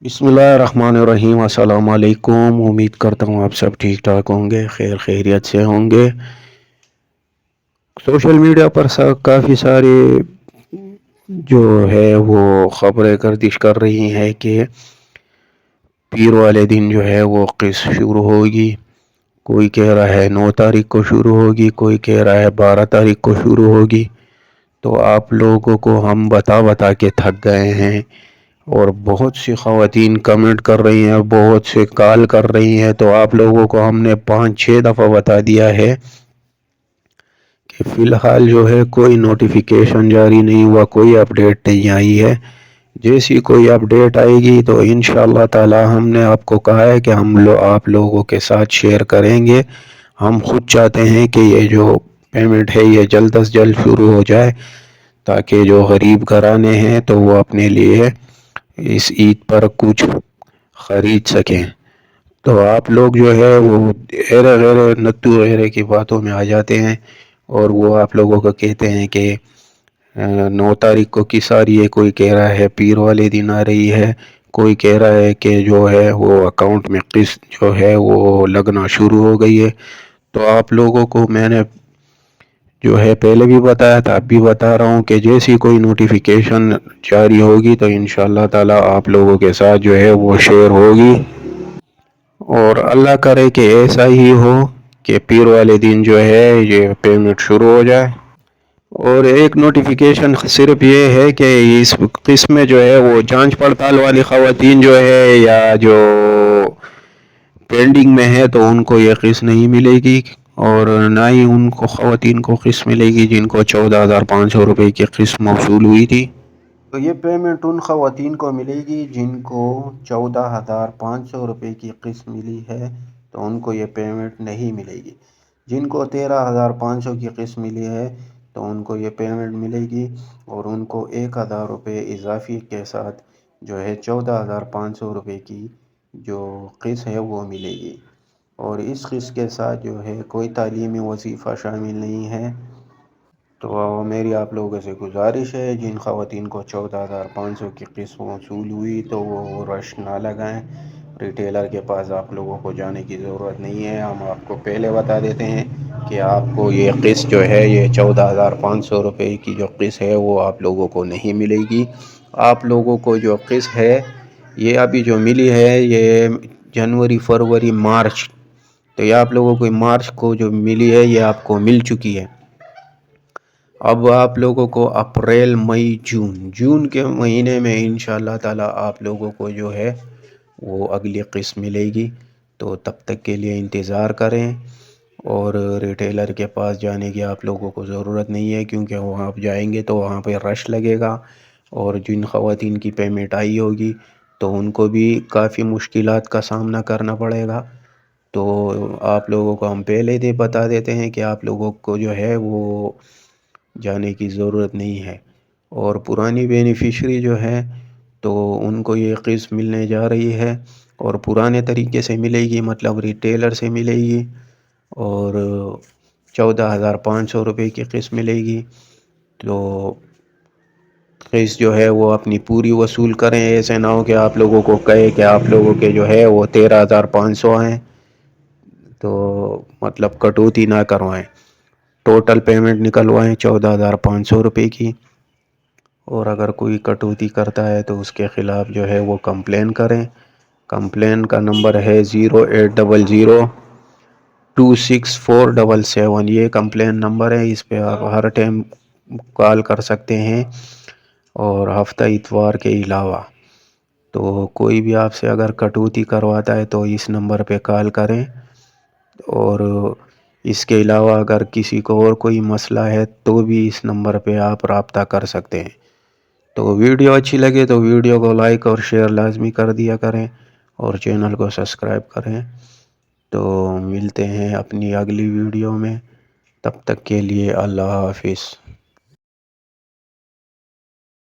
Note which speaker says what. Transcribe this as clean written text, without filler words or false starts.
Speaker 1: बिस्मिल्लाहिर्रहमानिर्रहीम। अस्सलाम वालेकुम। उम्मीद करता हूँ आप सब ठीक ठाक होंगे, खैर खैरियत से होंगे। सोशल मीडिया पर काफ़ी सारे जो है वो ख़बरें गर्दिश कर रही हैं कि पीर वाले दिन जो है वो क़िस्त शुरू होगी। कोई कह रहा है 9 तारीख को शुरू होगी, कोई कह रहा है 12 तारीख को शुरू होगी। तो आप लोगों को हम बता बता के थक गए हैं और बहुत सी ख़वातीन कमेंट कर रही हैं, बहुत से कॉल कर रही हैं। तो आप लोगों को हमने 5-6 दफ़ा बता दिया है कि फ़िलहाल जो है कोई नोटिफिकेशन जारी नहीं हुआ, कोई अपडेट नहीं आई है। जैसी कोई अपडेट आएगी तो इंशाअल्लाह ताला हमने आपको कहा है कि आप लोगों के साथ शेयर करेंगे। हम खुद चाहते हैं कि ये जो पेमेंट है ये जल्द अज जल्द शुरू हो जाए, ताकि जो गरीब घराने हैं तो वो अपने लिए इस ईद पर कुछ ख़रीद सकें। तो आप लोग जो है वो एरे गैरे नत्थु वगैरह की बातों में आ जाते हैं और वो आप लोगों को कहते हैं कि 9 तारीख को किस आ रही है, कोई कह रहा है पीर वाले दिन आ रही है, कोई कह रहा है कि जो है वो अकाउंट में किस्त जो है वो लगना शुरू हो गई है। तो आप लोगों को मैंने जो है पहले भी बताया था, अब भी बता रहा हूँ कि जैसी कोई नोटिफिकेशन जारी होगी तो इंशाअल्लाह ताला आप लोगों के साथ जो है वो शेयर होगी। और अल्लाह करे कि ऐसा ही हो कि पीर वाले दिन जो है ये पेमेंट शुरू हो जाए। और एक नोटिफिकेशन सिर्फ ये है कि इस किस्म में जो है वो जांच पड़ताल वाली ख़वातीन जो है या जो पेंडिंग में है तो उनको ये किस्त नहीं मिलेगी, और ना ही उनको ख़वातीन को किस्त मिलेगी जिनको 14,500 रुपये की किस्त मौसूल हुई थी। तो ये पेमेंट उन ख़वातीन को मिलेगी जिनको 14,500 रुपये की किस्त मिली है, तो उनको ये पेमेंट नहीं मिलेगी। जिनको 13,500 की किस्त मिली है तो उनको ये पेमेंट मिलेगी, और उनको 1,000 रुपये इजाफी के साथ जो है 14,500 रुपये की जो किस्त है वो मिलेगी। और इस किस्त के साथ जो है कोई तालीमी वजीफ़ा शामिल नहीं है। तो मेरी आप लोगों से गुजारिश है, जिन ख़वातीन को 14,500 की किस्त मौसूल हुई तो वो रश ना लगाएं। रिटेलर के पास आप लोगों को जाने की ज़रूरत नहीं है। हम आपको पहले बता देते हैं कि आपको ये किस्त जो है ये 14,500 रुपये की जो किस्त है वो आप लोगों को नहीं मिलेगी। आप लोगों को जो किस्त है ये अभी जो मिली है ये जनवरी, फरवरी, मार्च, तो ये आप लोगों को मार्च को जो मिली है ये आपको मिल चुकी है। अब आप लोगों को अप्रैल, मई, जून के महीने में इंशाअल्लाह ताला आप लोगों को जो है वो अगली किस्त मिलेगी। तो तब तक के लिए इंतज़ार करें, और रिटेलर के पास जाने की आप लोगों को ज़रूरत नहीं है, क्योंकि वहाँ आप जाएंगे तो वहाँ पे रश लगेगा, और जिन ख़वातीन की पेमेंट आई होगी तो उनको भी काफ़ी मुश्किलात का सामना करना पड़ेगा। तो आप लोगों को हम पहले ही बता देते हैं कि आप लोगों को जो है वो जाने की ज़रूरत नहीं है। और पुरानी बेनिफिशरी जो है तो उनको ये किस्त मिलने जा रही है, और पुराने तरीके से मिलेगी, मतलब रिटेलर से मिलेगी, और 14,500 रुपये की किस्त मिलेगी। तो किस्त जो है वो अपनी पूरी वसूल करें, ऐसे ना हो कि आप लोगों को कहे कि आप लोगों के जो है वो 13,500 हैं, तो मतलब कटौती ना करवाएं, टोटल पेमेंट निकलवाएं 14,500 रुपये की। और अगर कोई कटौती करता है तो उसके ख़िलाफ़ जो है वो कंप्लेन करें। कंप्लेन का नंबर है 0800-26477, ये कंप्लेन नंबर है, इस पे आप हर टाइम कॉल कर सकते हैं, और हफ्ता इतवार के अलावा। तो कोई भी आपसे अगर कटौती करवाता है तो इस नंबर पे कॉल करें। और इसके अलावा अगर किसी को और कोई मसला है तो भी इस नंबर पे आप राब्ता कर सकते हैं। तो वीडियो अच्छी लगे तो वीडियो को लाइक और शेयर लाजमी कर दिया करें, और चैनल को सब्सक्राइब करें। तो मिलते हैं अपनी अगली वीडियो में, तब तक के लिए अल्लाह हाफिज़।